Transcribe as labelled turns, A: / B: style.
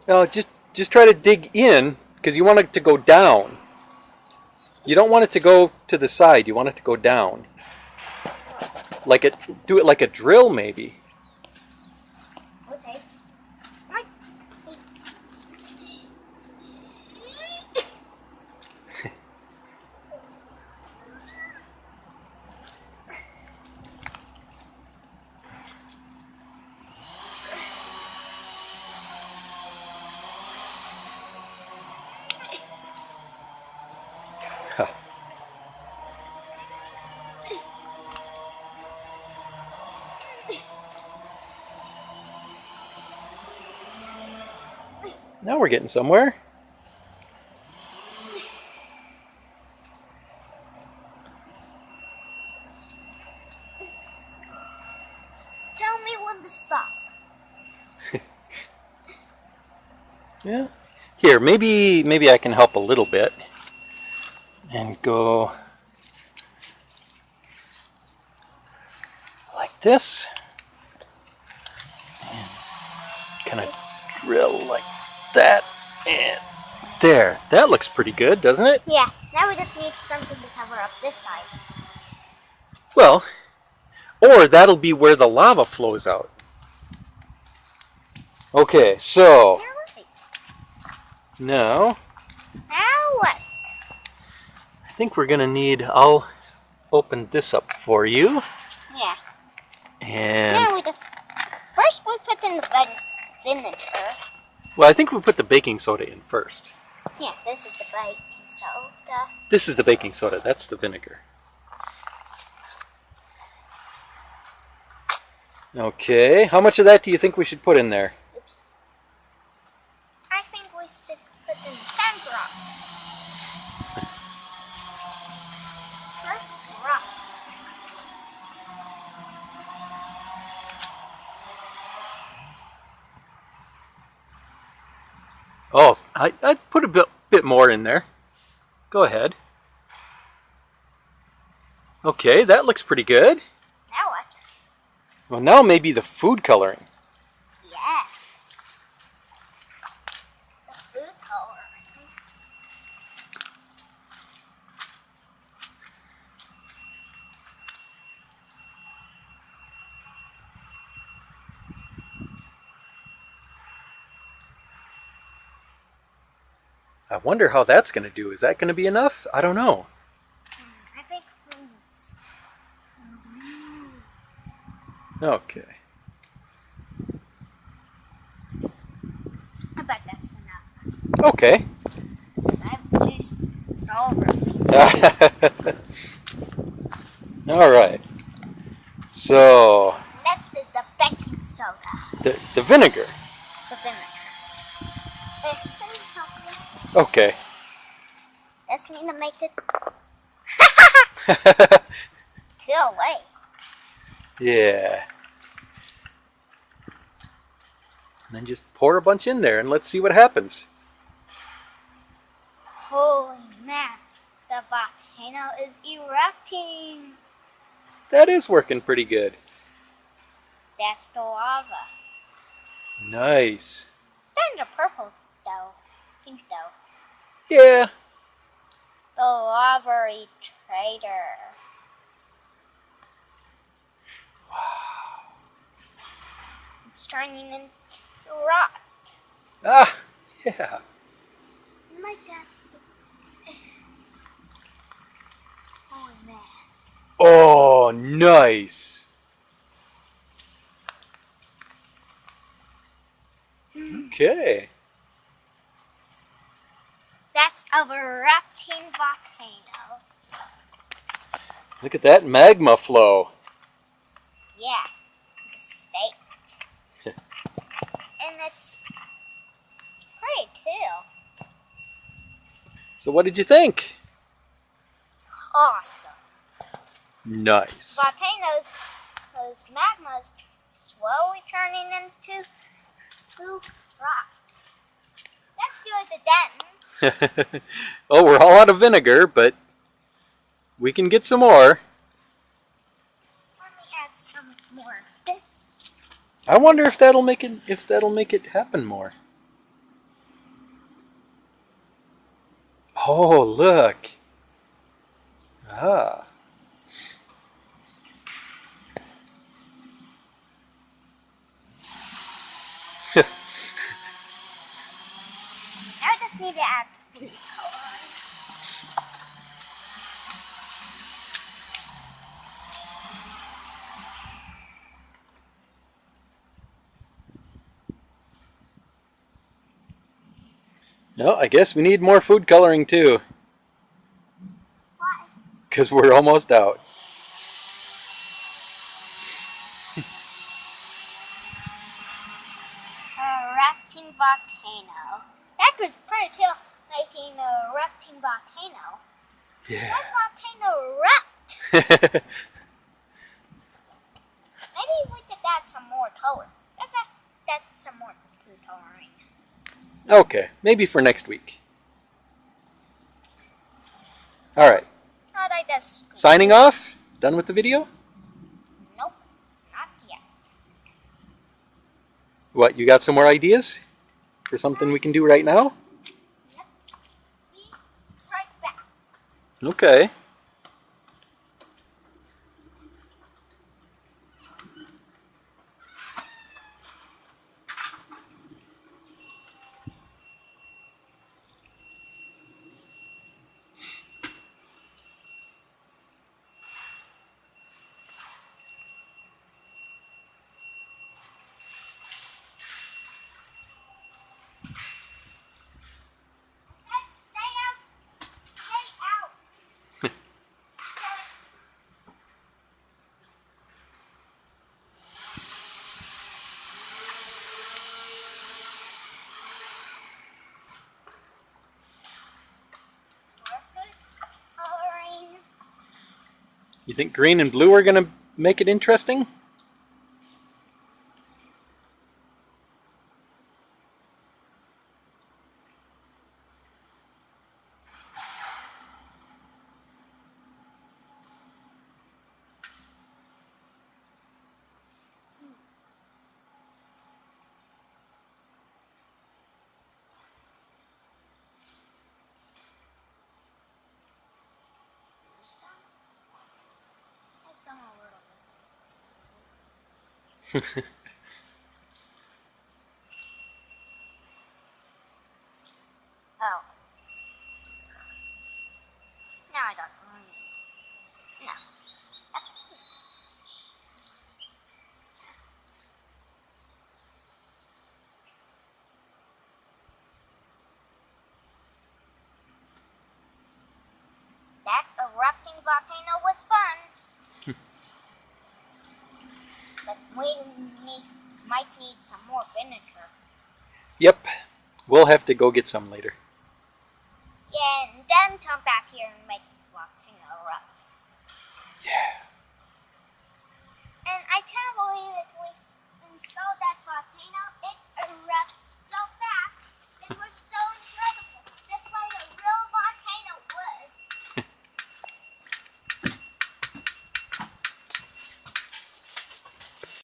A: No, just try to dig in because you want it to go down. You don't want it to go to the side. You want it to go down. Like it, do it like a drill, maybe.
B: Okay.
A: Huh. Now we're getting somewhere.
B: Tell me when to stop.
A: Yeah. Here, maybe I can help a little bit. And go like this. And kind of drill like that. And there. That looks pretty good, doesn't it?
B: Yeah, now we just need something to cover up this side.
A: Well, or that'll be where the lava flows out. Okay, so
B: You're right.
A: now
B: Now what?
A: I think we're gonna need, I'll open this up for you.
B: Yeah.
A: And
B: Now we just first we put in the vinegar.
A: well, I think we put the baking soda in first.
B: Yeah, this is the baking soda.
A: This is the baking soda, that's the vinegar. Okay, how much of that do you think we should put in there?
B: Oops. I think we should put in 10 drops. First drop.
A: Oh, I'd put a bit more in there. Go ahead. Okay, that looks pretty good.
B: Now what?
A: Well, now maybe the food coloring.
B: Yes. The food coloring.
A: I wonder how that's going to do. Is that going to be enough? I don't know.
B: I think it's...
A: Okay.
B: I bet that's enough.
A: Okay.
B: Because I have juice all over me.
A: All right. So
B: Next is the baking soda.
A: the vinegar.
B: The vinegar. Can you help me?
A: Okay.
B: Just need to make it two away.
A: Yeah. And then just pour a bunch in there and let's see what happens.
B: Holy man, the volcano is erupting.
A: That is working pretty good.
B: That's the lava.
A: Nice.
B: It's turning to purple though. Pink though.
A: Yeah.
B: The lava traitor.
A: Wow.
B: It's turning into rot.
A: Ah, yeah.
B: My God. Oh man.
A: Oh, nice. Okay.
B: That's a erupting volcano.
A: Look at that magma flow.
B: Yeah, the state. And it's pretty too.
A: So what did you think?
B: Awesome.
A: Nice.
B: Volcanoes, those magmas, slowly turning into rock. Let's do it again.
A: Oh, we're all out of vinegar, but we can get some more.
B: Let me add some more of this.
A: I wonder if that'll make it happen more. Oh, look. Ah.
B: Now I just need to add food coloring.
A: No, I guess we need more food coloring too,
B: Why?
A: because we're almost out.
B: Erupting volcano. That was pretty cool, making a erupting volcano.
A: Yeah.
B: That volcano erupt. Maybe we could add some more color. That's some more food coloring.
A: Okay, maybe for next week. All right.
B: How'd I just...
A: Signing off? Done with the video?
B: Nope, not yet.
A: What, you got some more ideas for something we can do right now?
B: Yep. Be right back.
A: Okay.
B: Stay out. Stay out. More food coloring.
A: You think green and blue are going to make it interesting?
B: Some a little bit. Oh. Now I got green. No. That's green. That erupting volcano was fun. But might need some more vinegar.
A: Yep. We'll have to go get some later.
B: Yeah, and then come back here and make the volcano erupt.
A: Yeah.
B: And I can't believe it. We installed that volcano